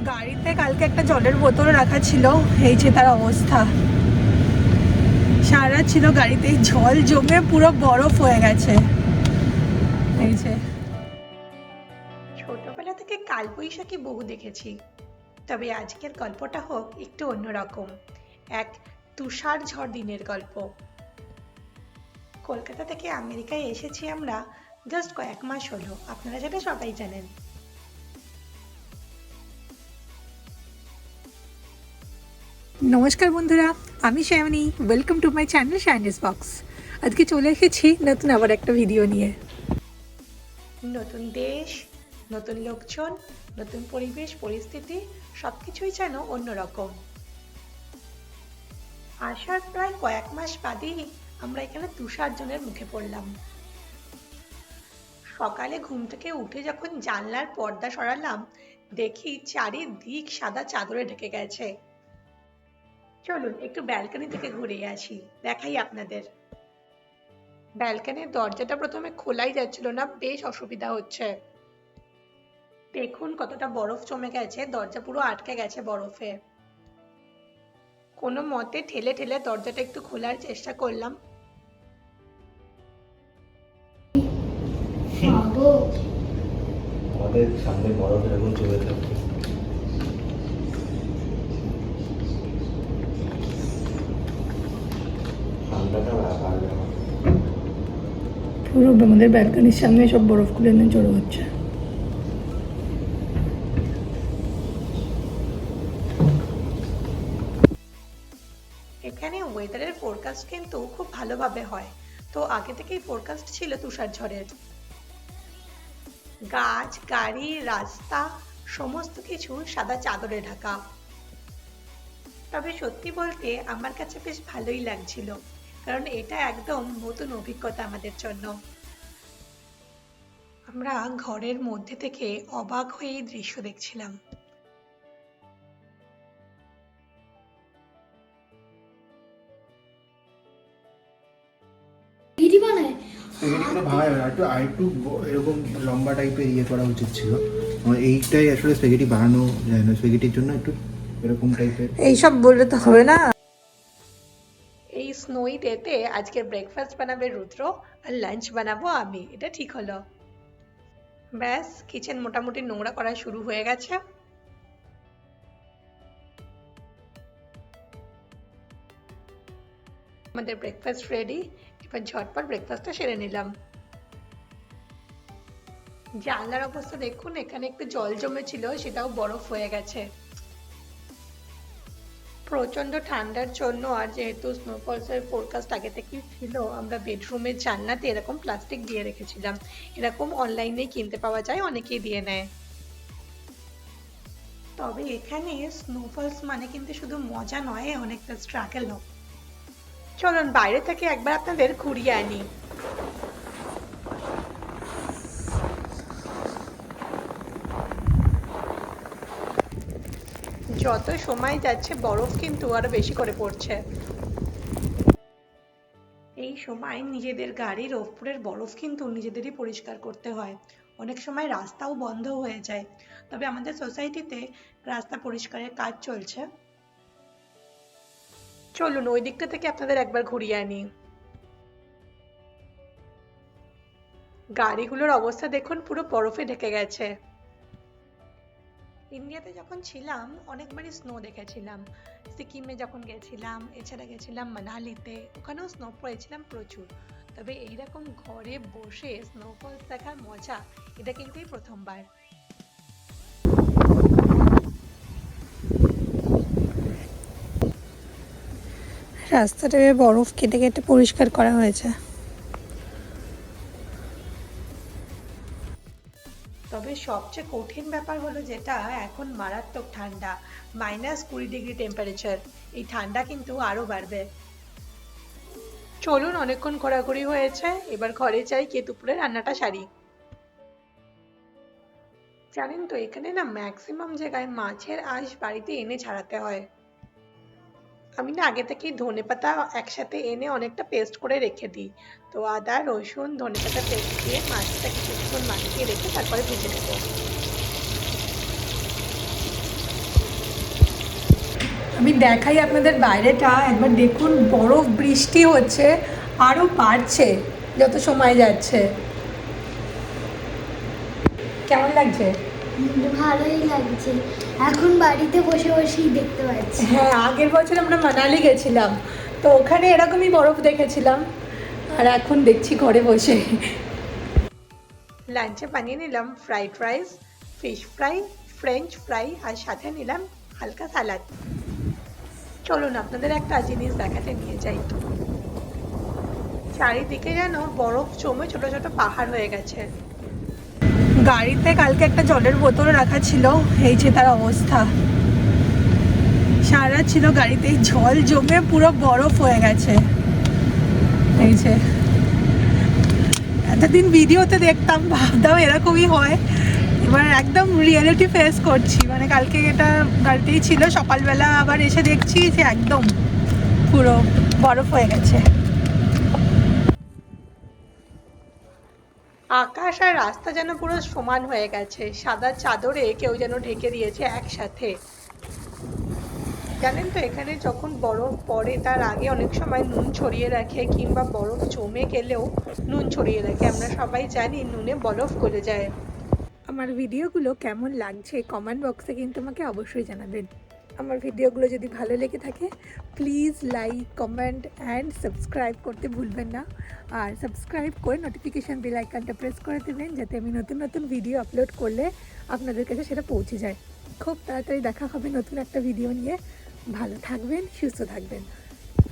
গাড়িতে কালকে একটা জলের বোতল রাখা ছিল, এই যে তার অবস্থা। সারা ছিল গাড়িতে জল জমে পুরো বরফ হয়ে গেছে। এই যে ছোটবেলা থেকে কালবৈশাখী বহু দেখেছি, তবে আজকের গল্পটা হোক একটু অন্যরকম। এক তুষার ঝড় দিনের গল্প। কলকাতা থেকে আমেরিকায় এসেছি আমরা জাস্ট কয়েক মাস হলো, আপনারা যেটা সবাই জানেন। নমস্কার বন্ধুরা, আমি Shayani. Welcome to my channel Shayani's box. আজকে চলে এসেছি নতুন আবার একটা ভিডিও নিয়ে। নতুন দেশ, নতুন লোকজন, নতুন পরিবেশ পরিস্থিতি, সবকিছুই যেন অন্যরকম। আসার প্রায় কয়েক মাস বাদেই আমরা এখানে তুষারঝড়ের মুখে পড়লাম। সকালে ঘুম থেকে উঠে যখন জানলার পর্দা সরালাম, দেখি চারিদিক সাদা চাদরে ঢেকে গেছে। চলুন একটু ব্যালকনি থেকে ঘুরে আসি, দেখাই আপনাদের। ব্যালকনির দরজাটা প্রথমে খোলাই যাচ্ছিল না, বেশ অসুবিধা হচ্ছে। দেখুন কতটা বরফ জমে গেছে, দরজা পুরো আটকে গেছে বরফে। কোনো মতে ঠেলে ঠেলে দরজাটা একটু খোলার চেষ্টা করলাম। আমাদের সামনে বরফ এরকম চলে থাকে। পুরো আমাদের ব্যালকনির সামনে সব বরফগুলো এনে জড়ো হচ্ছে। এখানে ওয়েদারের ফোরকাস্ট কিন্তু খুব ভালোভাবে হয়, তো আগে থেকেই ফোরকাস্ট ছিল তুষার ঝড়ের। গাছ, গাড়ি, রাস্তা সমস্ত কিছু সাদা চাদরে ঢাকা। তবে সত্যি বলতে আমার কাছে বেশ ভালোই লাগছিল, কারণ এটা একদম নতুন অভিজ্ঞতা আমাদের জন্য। আমরা ঘরের মধ্যে থেকে অবাক হয়ে এই দৃশ্য দেখছিলাম। স্প্যাগেটিগুলো ভাঙা যাবে না, একটু এরকম লম্বা টাইপের ইয়ে করা উচিত ছিল। এইটাই আসলে স্প্যাগেটি বানানো যায় না, স্প্যাগেটির জন্য একটু এরকম টাইপের। এইসব বললে তো হবে না। এই স্নোই ডেতে আজকে ব্রেকফাস্ট বানাবে রুদ্র আর লাঞ্চ বানাবো আমি, এটা ঠিক হলো। ব্যাস, কিচেন মোটামুটি নোংরা করা শুরু হয়ে গেছে। আমাদের ব্রেকফাস্ট রেডি, এবার ঝটপট ব্রেকফাস্টটা সেরে নিলাম। জানলার অবস্থা দেখুন, এখানে একটু জল জমেছিল, সেটাও বরফ হয়ে গেছে। প্রচন্ড ঠান্ডার জন্য আর যেহেতু স্নোফলসের ফোরকাস্ট আগে থেকেই ছিল, আমরা বেডরুমের জানলাতে এরকম প্লাস্টিক দিয়ে রেখেছিলাম। এরকম অনলাইনে কিনতে পাওয়া যায়, অনেকেই দিয়ে নেয়। তবে এখানে স্নোফলস মানে কিন্তু শুধু মজা নয়, অনেকটা স্ট্রাগলও। চলুন বাইরে থেকে একবার আপনাদের ঘুরিয়ে আনি। যত সময় যাচ্ছে বরফ কিন্তু আরো বেশি করে পড়ছে। এই সময় নিজেদের গাড়ির ওপরের বরফ কিন্তু নিজেদেরই পরিষ্কার করতে হয়। অনেক সময় রাস্তাও বন্ধ হয়ে যায়, তবে আমাদের সোসাইটিতে রাস্তা পরিষ্কারের কাজ চলছে। চলুন ওই দিকটা থেকে আপনাদের একবার ঘুরিয়ে আনি। গাড়িগুলোর অবস্থা দেখুন, পুরো বরফে ঢেকে গেছে। ইন্ডিয়াতে যখন ছিলাম অনেকবারই স্নো দেখেছিলাম। সিকিমে যখন গেছিলাম, এছাড়া গেছিলাম মানালিতে, ওখানেও স্নো পড়েছিলাম প্রচুর। তবে এইরকম ঘরে বসে স্নোফলস দেখার মজা, এটা কিন্তু এই প্রথমবার। রাস্তাটাকে বরফ কেটে কেটে পরিষ্কার করা হয়েছে। তবে সবচেয়ে কঠিন ব্যাপার হলো যেটা, এখন মারাত্মক ঠান্ডা, -20 ডিগ্রি টেম্পারেচার। এই ঠান্ডা কিন্তু আরো বাড়বে। চলুন, অনেকক্ষণ ঘোরাঘুরি হয়েছে, এবার ঘরে যাই, গিয়ে দুপুরে রান্নাটা সারি। জানেন তো এখানে না ম্যাক্সিমাম জায়গায় মাছের আঁশ বাড়িতে এনে ছাড়াতে হয়। আমি না আগে থেকেই ধনেপাতা একসাথে এনে অনেকটা পেস্ট করে রেখে দিই। তো আদা রসুন ধনেপাতা পেস্ট দিয়ে মাছটা কিছুক্ষণ মাখিয়ে রেখে তারপরে ভেজে নেবো। আমি দেখাই আপনাদের বাইরেটা, একবার দেখুন বরফ বৃষ্টি হচ্ছে, আরও বাড়ছে যত সময় যাচ্ছে। কেমন লাগছে? ভালোই লাগছে, এখন বাড়িতে বসে বসেই দেখতে পাচ্ছি। হ্যাঁ, আগের বছর আমরা মানালি গেছিলাম, তো ওখানে এরকমই বরফ দেখেছিলাম, আর এখন দেখছি ঘরে বসে। লাঞ্চে বানিয়ে নিলাম fried rice, fish fry, french fry, আর সাথে নিলাম হালকা সালাদ। চলুন আপনাদের একটা জিনিস দেখাতে নিয়ে যাই। চারিদিকে যেন বরফ জমে ছোট ছোট পাহাড় হয়ে গেছে। গাড়িতে কালকে একটা জলের বোতল রাখা ছিল, এই যে তার অবস্থা। সারা ছিল গাড়িতে জল জমে পুরো বরফ হয়ে গেছে। এই যে এতদিন ভিডিওতে দেখতাম, ভাবতাম এরকমই হয়, এবার একদম রিয়েলিটি ফেস করছি। মানে কালকে এটা গাড়িতেই ছিল, সকালবেলা আবার এসে দেখছি যে একদম পুরো বরফ হয়ে গেছে। আকাশ আর রাস্তা যেন পুরো সমান হয়ে গেছে, সাদা চাদরে কেউ যেন ঢেকে দিয়েছে একসাথে। জানেন তো, এখানে যখন বরফ পড়ে তার আগে অনেক সময় নুন ছড়িয়ে রাখে, কিংবা বরফ জমে গেলেও নুন ছড়িয়ে রাখে। আমরা সবাই জানি নুনে বরফ গলে যায়। আমার ভিডিওগুলো কেমন লাগছে কমেন্ট বক্সে কিন্তু আমাকে অবশ্যই জানাবেন। আমার ভিডিওগুলো যদি ভালো লেগে থাকে please like, comment and subscribe করতে ভুলবেন না। আর সাবস্ক্রাইব করে নোটিফিকেশান বেল আইকনটা প্রেস করে দেবেন, যাতে আমি নতুন নতুন ভিডিও আপলোড করলে আপনাদের কাছে সেটা পৌঁছে যায়। খুব তাড়াতাড়ি দেখা হবে নতুন একটা ভিডিও নিয়ে। ভালো থাকবেন, সুস্থ থাকবেন।